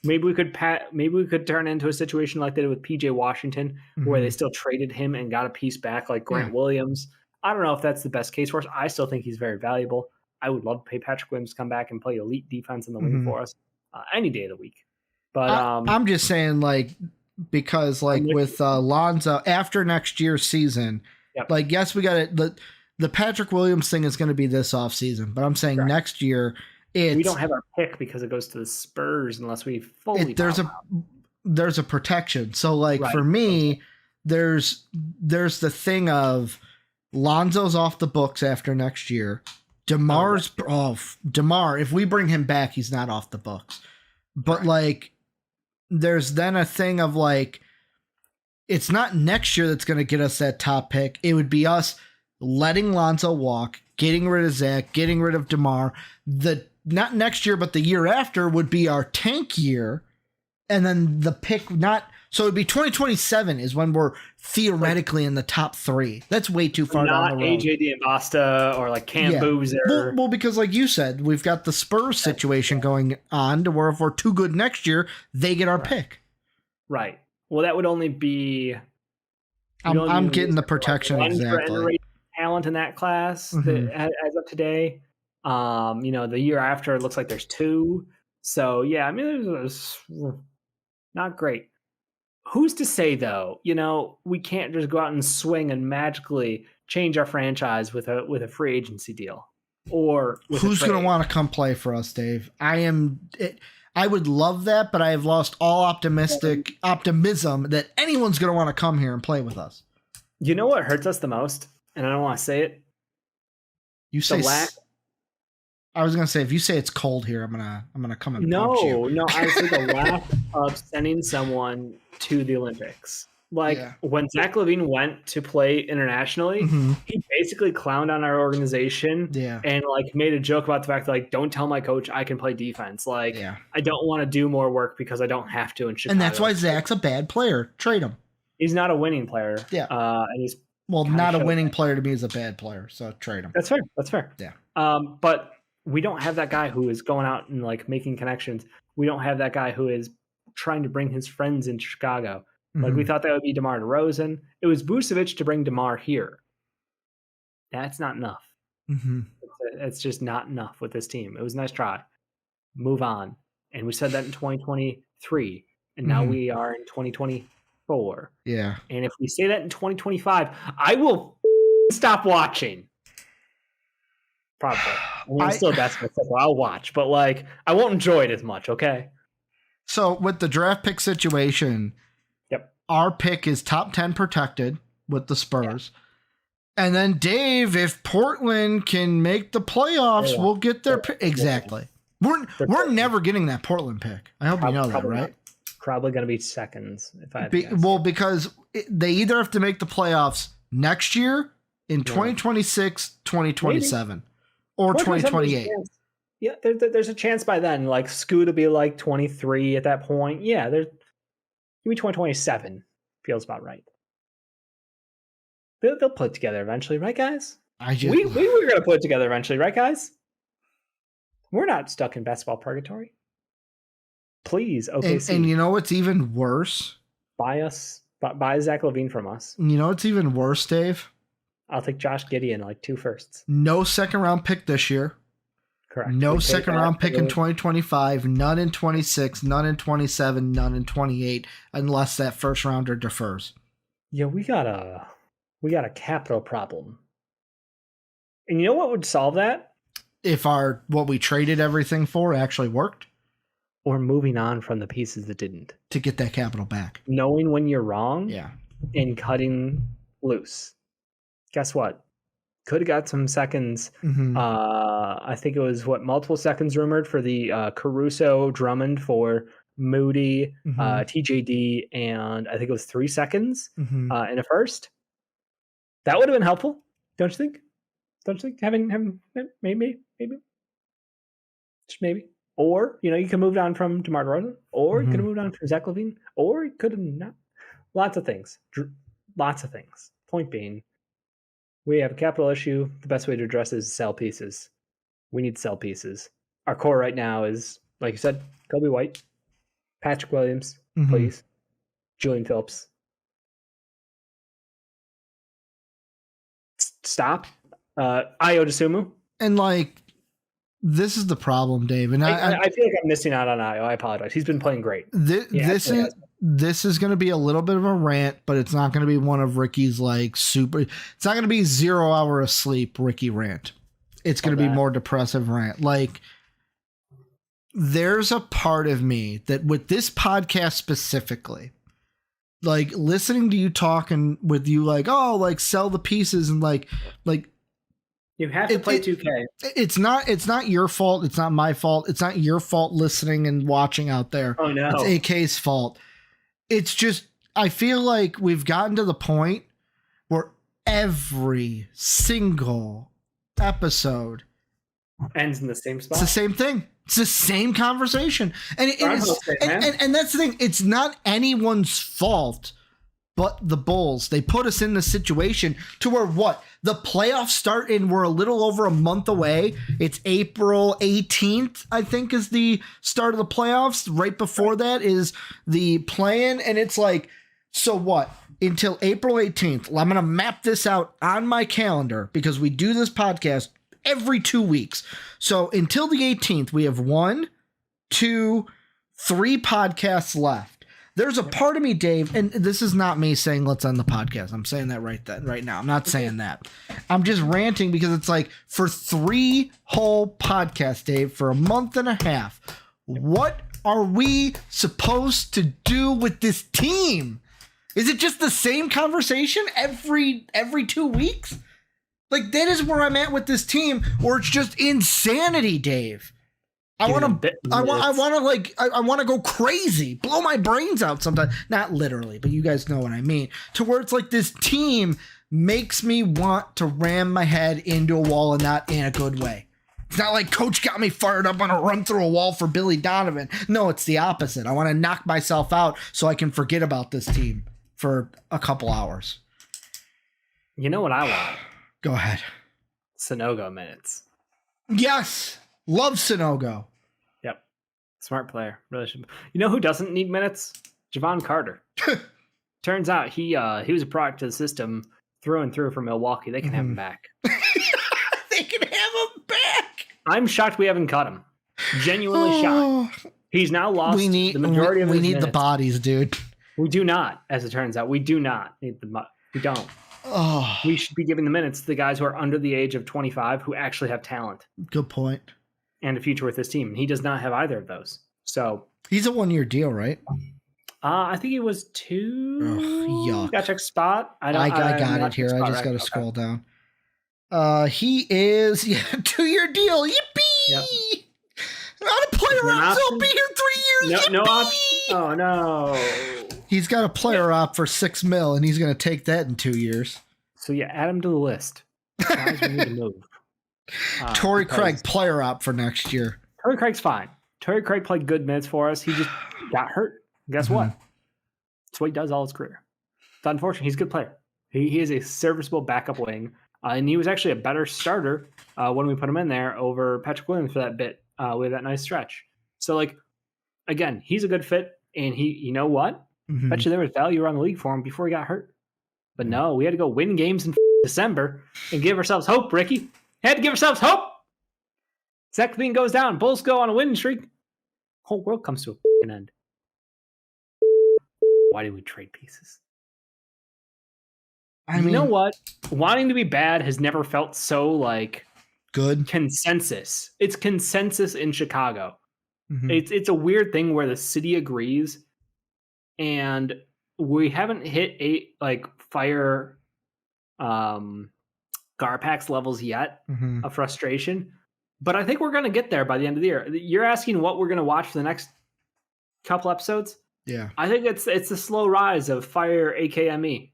Maybe we could turn into a situation like they did with PJ Washington, where they still traded him and got a piece back like Grant Williams. I don't know if that's the best case for us. I still think he's very valuable. I would love to pay Patrick Williams to come back and play elite defense in the wing for us any day of the week. But I'm just saying, because with Lonzo after next year's season. Yep. Yes, we got it. The Patrick Williams thing is going to be this offseason, but I'm saying next year we don't have our pick because it goes to the Spurs unless we fully there's a protection. So for me, there's the thing of Lonzo's off the books after next year. DeMar, if we bring him back, he's not off the books. But there's then a thing of it's not next year that's going to get us that top pick. It would be us letting Lonzo walk, getting rid of Zach, getting rid of DeMar. Not next year, but the year after would be our tank year. And then the pick so it'd be 2027 is when we're theoretically in the top 3. That's way too far down the road. Not AJ D'Ambasta or like Cam Boozer. Well, because like you said, we've got the Spurs situation going on to where if we're too good next year, they get our pick. Right. Well, that would only be. I'm getting the protection exactly. Talent in that class that, as of today. The year after it looks like there's 2. So yeah, I mean, it was not great. Who's to say though? We can't just go out and swing and magically change our franchise with a free agency deal, or who's going to want to come play for us, Dave? I would love that, but I have lost all optimism that anyone's going to want to come here and play with us. You know what hurts us the most, and I don't want to say it. You say I was gonna say if you say it's cold here, I'm gonna come and punch you. No, honestly, the lack of sending someone to the Olympics. When Zach LaVine went to play internationally, he basically clowned on our organization and made a joke about the fact that don't tell my coach I can play defense. I don't want to do more work because I don't have to in Chicago. And that's why Zach's a bad player. Trade him. He's not a winning player. Yeah. And he's not a winning player to me is a bad player. So trade him. That's fair. Yeah. But we don't have that guy who is going out and making connections. We don't have that guy who is trying to bring his friends into Chicago. We thought that would be DeMar DeRozan. It was Vucevic to bring DeMar here. That's not enough. It's just not enough with this team. It was a nice try. Move on. And we said that in 2023. And now we are in 2024. Yeah. And if we say that in 2025, I will stop watching. Probably. I'm still desperate. I'll watch, but I won't enjoy it as much. Okay. So with the draft pick situation, our pick is top 10 protected with the Spurs, and then Dave, if Portland can make the playoffs, we'll get their pick. Exactly. We're never getting that Portland pick. I hope you know that, right? Probably going to be seconds if I. Because they either have to make the playoffs next year in 2026, 2027. Or 2028. Yeah, there's a chance by then. Scoot will be 23 at that point. Yeah, give me 2027. Feels about right. They'll put it together eventually, right, guys? We were going to put it together eventually, right, guys? We're not stuck in basketball purgatory. Please, OKC. And you know what's even worse? Buy Zach LaVine from us. You know what's even worse, Dave? I'll take Josh Gideon 2 firsts. No second round pick this year. Correct. No second round pick in 2025, none in 26, none in 27, none in 28, unless that first rounder defers. Yeah, we got a capital problem. And you know what would solve that? If what we traded everything for actually worked. Or moving on from the pieces that didn't. To get that capital back. Knowing when you're wrong. Yeah. And cutting loose. Guess what? Could have got some seconds. I think it was multiple seconds rumored for the Caruso Drummond for Moody, TJD, and I think it was 3 seconds in a first. That would have been helpful, don't you think? Don't you think having maybe, just maybe, or you can move on from DeMar DeRozan, or you could have moved on from Zach LaVine, or you could have not. Lots of things. Point being. We have a capital issue. The best way to address it is to sell pieces. We need to sell pieces. Our core right now is, like you said, Kobe White, Patrick Williams, please, Julian Phillips. Stop. Ayo Dosunmu. And this is the problem, Dave. And I feel like I'm missing out on Ayo. I apologize. He's been playing great. This is going to be a little bit of a rant, but it's not going to be one of Ricky's super. It's not going to be 0 hour of sleep Ricky rant. It's going to be more depressive rant. There's a part of me that with this podcast specifically, listening to you talking with you, sell the pieces and you have to play 2K. It's not your fault. It's not my fault. It's not your fault listening and watching out there. Oh no. It's AK's fault. It's just, I feel like we've gotten to the point where every single episode ends in the same spot. It's the same thing. It's the same conversation. And and that's the thing. It's not anyone's fault but the Bulls. They put us in the situation to where the playoffs start and we're a little over a month away. It's April 18th, I think, is the start of the playoffs. Right before that is the play-in. And it's like, so what? Until April 18th, I'm going to map this out on my calendar because we do this podcast every 2 weeks. So until the 18th, we have 1, 2, 3 podcasts left. There's a part of me, Dave, and this is not me saying let's end the podcast. I'm saying that right now. I'm not saying that. I'm just ranting because it's like for 3 whole podcasts, Dave, for a month and a half, what are we supposed to do with this team? Is it just the same conversation every 2 weeks? Like, that is where I'm at with this team, or it's just insanity, Dave. I want to go crazy, blow my brains out sometimes. Not literally, but you guys know what I mean. To where it's like this team makes me want to ram my head into a wall and not in a good way. It's not like coach got me fired up on a run through a wall for Billy Donovan. No, it's the opposite. I want to knock myself out so I can forget about this team for a couple hours. You know what I want? Go ahead. Sonogo minutes. Yes. Love Sonogo. Yep. Smart player. Really should. You know who doesn't need minutes? Javon Carter. Turns out he was a product of the system through and through for Milwaukee. They can have him back. They can have him back. I'm shocked we haven't cut him. Genuinely shocked. He's now lost the majority of his minutes. We need the bodies, dude. We do not, as it turns out. We do not need we don't. Oh. We should be giving the minutes to the guys who are under the age of 25 who actually have talent. Good point. And a future with this team. He does not have either of those. So he's a 1-year deal, right? I think it was 2. Yuck. Got to check spot. I got it here. I just got to scroll down. He is 2-year deal. Yippee! Yep. Not a player op, so he'll be here 3 years. No option. Oh no. He's got a player op for $6 million, and he's going to take that in 2 years. So yeah, add him to the list. Guys, we need to move. Torrey Craig player op for next year. Torrey Craig's fine. Torrey Craig played good minutes for us. He just got hurt. Guess what? That's what he does all his career. It's unfortunate. He's a good player. He is a serviceable backup wing, and he was actually a better starter when we put him in there over Patrick Williams for that bit with that nice stretch. So like, again, he's a good fit, and you know what? Bet you there was value around the league for him before he got hurt. But no, we had to go win games in December and give ourselves hope, Ricky. Had to give ourselves hope. Zach LaVine goes down. Bulls go on a winning streak. Whole world comes to an end. Why did we trade pieces? I mean, you know what? Wanting to be bad has never felt so like good consensus. It's consensus in Chicago. It's a weird thing where the city agrees, and we haven't hit fire Garpax levels yet of frustration. But I think we're going to get there by the end of the year. You're asking what we're going to watch for the next couple episodes? Yeah. I think it's a slow rise of fire AKME.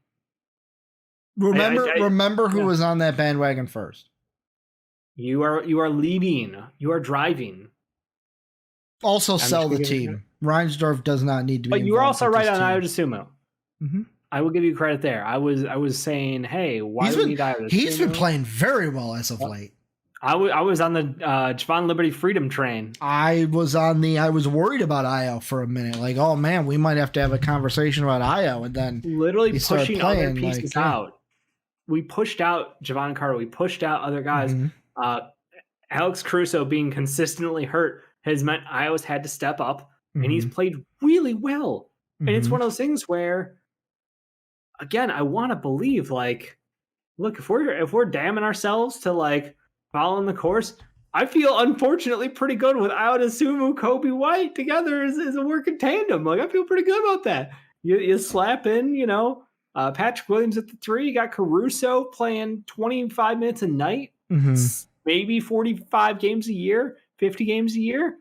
Remember who was on that bandwagon first. You are leading. You are driving. Also sell the team. Reinsdorf does not need to be. But you were also right on Ayo DeSumo. I will give you credit there. I was saying, hey, why do we need Ayo DeSumo? He's been playing very well as of late. I was on the Javon Liberty Freedom train. I was worried about Ayo for a minute. Like, oh man, we might have to have a conversation about Ayo, and then literally pushing other pieces out. We pushed out Javon Carter. We pushed out other guys. Alex Caruso being consistently hurt has meant Ayo's had to step up, and he's played really well. And it's one of those things where, again, I want to believe, like, look, if we're damning ourselves to like following the course, I feel unfortunately pretty good with Ayo DeSumo, Kobe White together as a working tandem. Like, I feel pretty good about that. You slap in, Patrick Williams at the 3. You got Caruso playing 25 minutes a night, maybe 45 games a year, 50 games a year.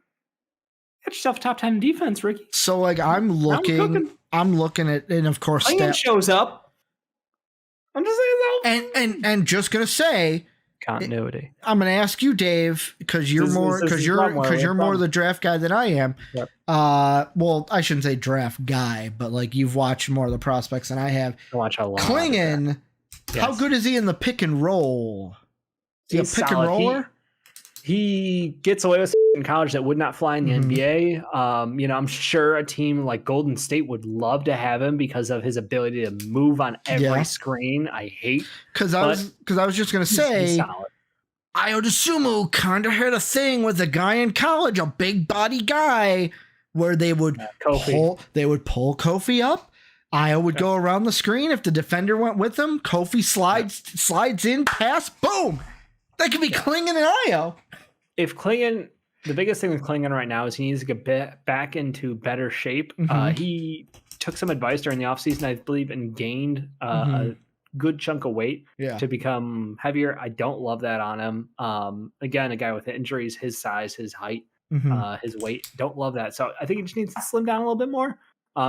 Get yourself top 10 defense, Ricky. So, like, I'm looking at, and of course, Stat shows up. I'm just saying that. And just gonna say, continuity. I'm going to ask you, Dave, because you're more the draft guy than I am. Yep. Well, I shouldn't say draft guy, but like you've watched more of the prospects than I have. I watch a lot. Klingon, how good is he in the pick and roll? Is he a pick and roller? He gets away with in college that would not fly in the NBA. I'm sure a team like Golden State would love to have him because of his ability to move on every screen. I hate because I was just gonna say Io DeSumo kind of had a thing with a guy in college, a big body guy, where they would pull Kofi up. Io would go around the screen. If the defender went with him, Kofi slides in, pass, boom. That could be Klingon and Io. If Klingon, the biggest thing with Klingon right now is he needs to get back into better shape. He took some advice during the offseason, I believe, and gained a good chunk of weight to become heavier. I don't love that on him. Again, a guy with injuries, his size, his height, his weight. Don't love that. So I think he just needs to slim down a little bit more.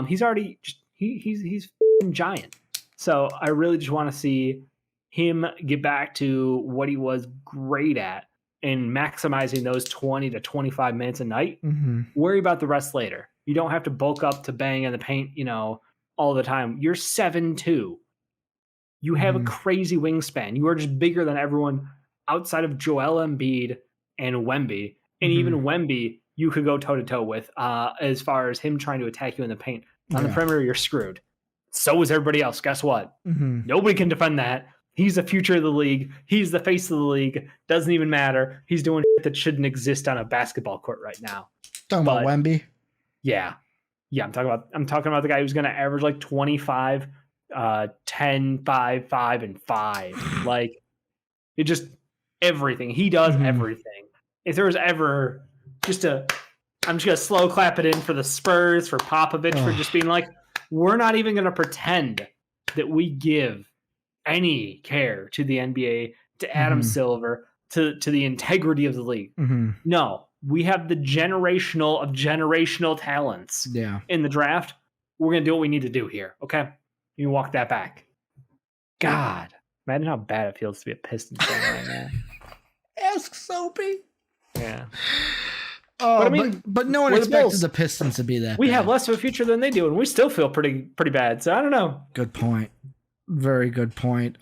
He's already he's giant. So I really just want to see him get back to what he was great at and maximizing those 20 to 25 minutes a night. Worry about the rest later. You don't have to bulk up to bang in the paint, all the time. You're 7'2". You have a crazy wingspan. You are just bigger than everyone outside of Joel Embiid and Wemby. And even Wemby, you could go toe-to-toe with as far as him trying to attack you in the paint. On the perimeter, you're screwed. So is everybody else. Guess what? Nobody can defend that. He's the future of the league. He's the face of the league. Doesn't even matter. He's doing shit that shouldn't exist on a basketball court right now. Talking about Wemby? Yeah. I'm talking about the guy who's going to average like 25, 10, 5, 5, and 5. Like, it just everything. He does everything. If there was ever I'm just going to slow clap it in for the Spurs, for Popovich, for just being like, we're not even going to pretend that we give any care to the NBA, to Adam Silver, to the integrity of the league. No, we have the generational of generational talents in the draft. We're going to do what we need to do here. Okay. You walk that back. God, imagine how bad it feels to be a Pistons fan right now. Ask Soapy. Yeah. But no one expected the Pistons to be that We bad. have less of a future than they do, and we still feel pretty bad. So I don't know. Good point. Very good point.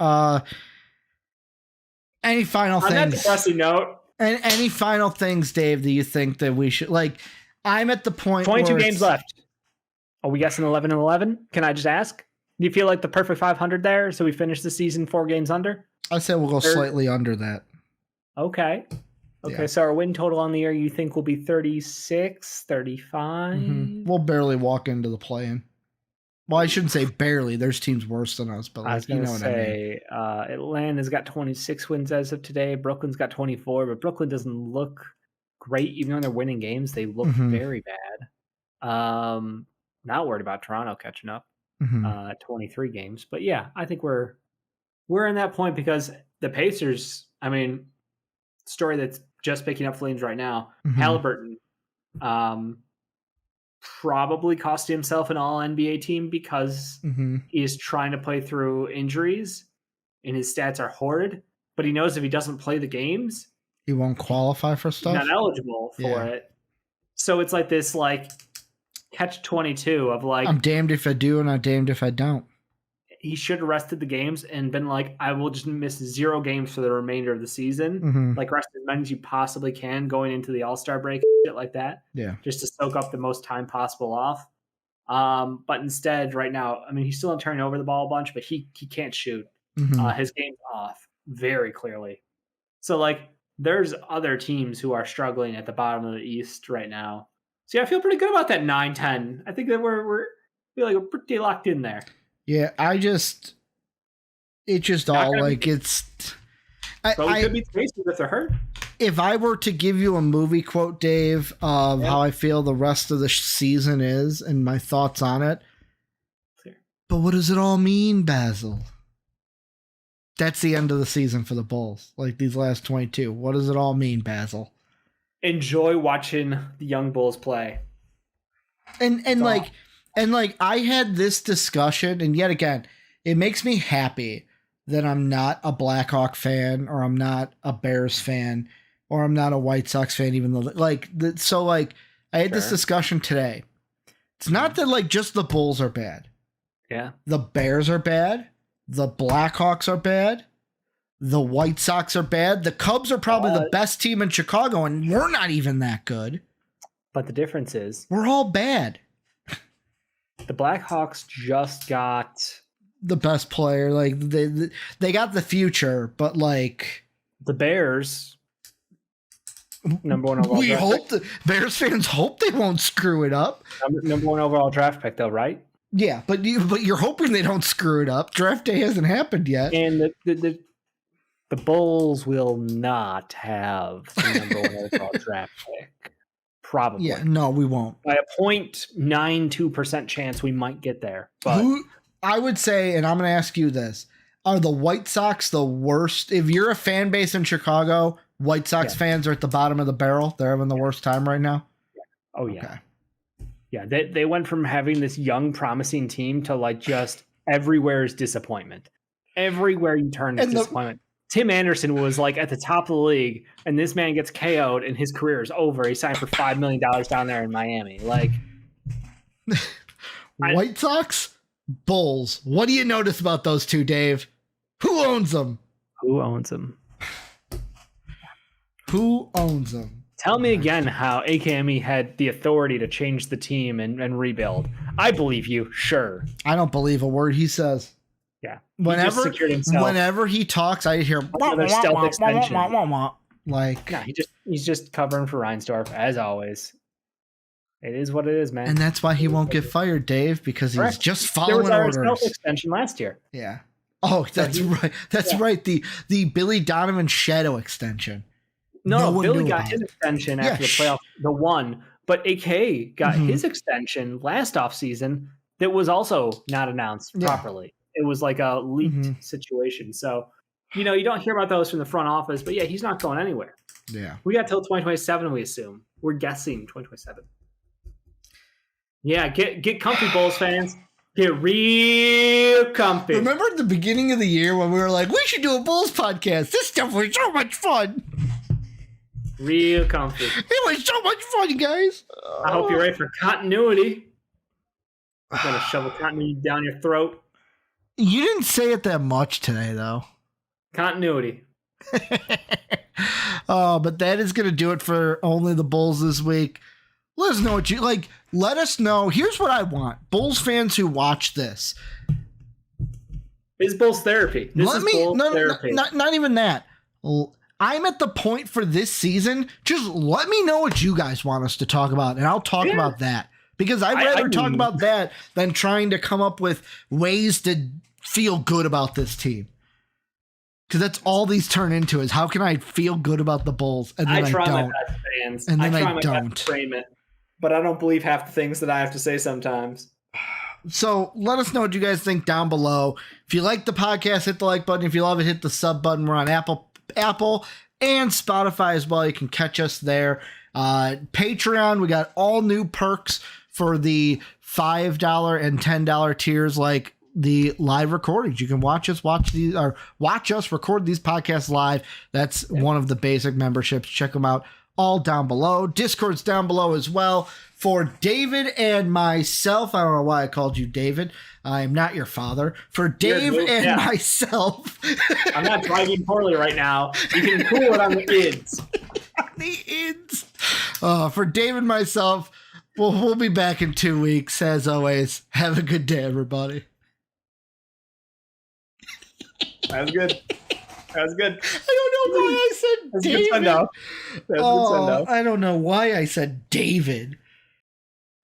Any final things? On that depressing note. Any final things, Dave, that you think that we should I'm at the point 22 games left. Are we guessing 11-11? Can I just ask? Do you feel like the perfect 500 there? So we finish the season 4 games under? I say we'll go slightly under that. Okay. Yeah. So our win total on the year you think will be 36, 35? We'll barely walk into the play-in. Well, I shouldn't say barely. There's teams worse than us, but I was going to say, I mean. Atlanta's got 26 wins as of today. Brooklyn's got 24, but Brooklyn doesn't look great. Even though they're winning games, they look very bad. Not worried about Toronto catching up. 23 games. But yeah, I think we're in that point because the Pacers, I mean, story that's just picking up flames right now, Halliburton, probably cost himself an all-NBA team because he's trying to play through injuries and his stats are horrid, but he knows if he doesn't play the games, he won't qualify for stuff. He's not eligible for it. So it's like this catch-22 of I'm damned if I do and I'm damned if I don't. He should have rested the games and been like, I will just miss 0 games for the remainder of the season. Rest as many as you possibly can going into the All-Star break and shit like that. Yeah. Just to soak up the most time possible off. But instead, right now, I mean, he's still turning over the ball a bunch, but he can't shoot. His game's off very clearly. So, there's other teams who are struggling at the bottom of the East right now. So, yeah, I feel pretty good about that 9-10. I think that we're pretty locked in there. Yeah, it just all it's. But we could be Pacers if they're hurt. If I were to give you a movie quote, Dave, of how I feel the rest of the season is and my thoughts on it, but what does it all mean, Basil? That's the end of the season for the Bulls. These last 22. What does it all mean, Basil? Enjoy watching the young Bulls play. And I had this discussion, and yet again, it makes me happy then I'm not a Blackhawk fan, or I'm not a Bears fan, or I'm not a White Sox fan, even though I had this discussion today. It's not that like just the Bulls are bad. Yeah. The Bears are bad. The Blackhawks are bad. The White Sox are bad. The Cubs are probably the best team in Chicago, and we're not even that good. But the difference is we're all bad. The Blackhawks just got the best player. Like they got the future, but like the Bears, number one overall. We draft hope pick. the Bears fans hope they won't screw it up. Number one overall draft pick, though, right? Yeah, but you're hoping they don't screw it up. Draft day hasn't happened yet, and the Bulls will not have the number one overall draft pick. Probably. Yeah, no, we won't. By a 0.92% chance we might get there. But I would say, and I'm going to ask you this, are the White Sox the worst? If you're a fan base in Chicago, White Sox fans are at the bottom of the barrel. They're having the worst time right now? Oh, yeah. Okay. Yeah, they went from having this young, promising team to like just everywhere is disappointment. Everywhere you turn is disappointment. Tim Anderson was like at the top of the league, and this man gets KO'd, and his career is over. He signed for $5 million down there in Miami. Like, White Sox, Bulls. What do you notice about those two, Dave? Who owns them? Who owns them? Who owns them? Tell me again how AKME had the authority to change the team and rebuild. I believe you, sure. I don't believe a word he says. Yeah. Whenever he talks, I hear another stealth extension. Like, no, he's just covering for Reinsdorf as always. It is what it is, man. And that's why he won't get fired, Dave, because he's just following orders. There was stealth extension last year. Yeah. Oh, that's right. That's right. The Billy Donovan shadow extension. No, Billy got his extension after the playoff, the one, but AK got his extension last offseason that was also not announced properly. It was like a leaked situation. So, you don't hear about those from the front office, but yeah, he's not going anywhere. Yeah. We got till 2027, we assume. We're guessing 2027. Yeah, get comfy, Bulls fans. Get real comfy. Remember at the beginning of the year when we were like, we should do a Bulls podcast? This stuff was so much fun. Real comfy. It was so much fun, guys. I hope you're ready for continuity. I'm going to shovel continuity down your throat. You didn't say it that much today, though. Continuity. But that is going to do it for Only the Bulls this week. Let us know what you like. Let us know. Here's what I want. Bulls fans who watch this. It's Bulls therapy. This is Bulls therapy. Not even that. I'm at the point for this season. Just let me know what you guys want us to talk about, and I'll talk about that. Because I'd rather talk about that than trying to come up with ways to feel good about this team. Because that's all these turn into is how can I feel good about the Bulls? And then I try my best, fans. And then I try I my don't. best to frame it, but I don't believe half the things that I have to say sometimes. So let us know what you guys think down below. If you like the podcast, hit the like button. If you love it, hit the sub button. We're on Apple and Spotify as well. You can catch us there. Patreon, we got all new perks for the $5 and $10 tiers, like the live recordings. You can watch us record these podcasts live. That's one of the basic memberships. Check them out all down below. Discord's down below as well. For David and myself, I don't know why I called you David. I am not your father. For Dave and myself. I'm not driving poorly right now. You can cool it on the ids. The ids. For Dave and myself, we'll be back in 2 weeks. As always, have a good day, everybody. That was good. That was good. I don't know why I said That's David. I don't know why I said David.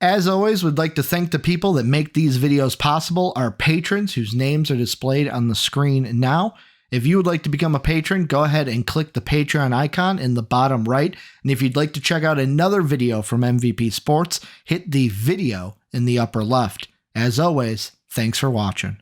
As always, we'd like to thank the people that make these videos possible, our patrons whose names are displayed on the screen now. If you would like to become a patron, go ahead and click the Patreon icon in the bottom right. And if you'd like to check out another video from MVP Sports, hit the video in the upper left. As always, thanks for watching.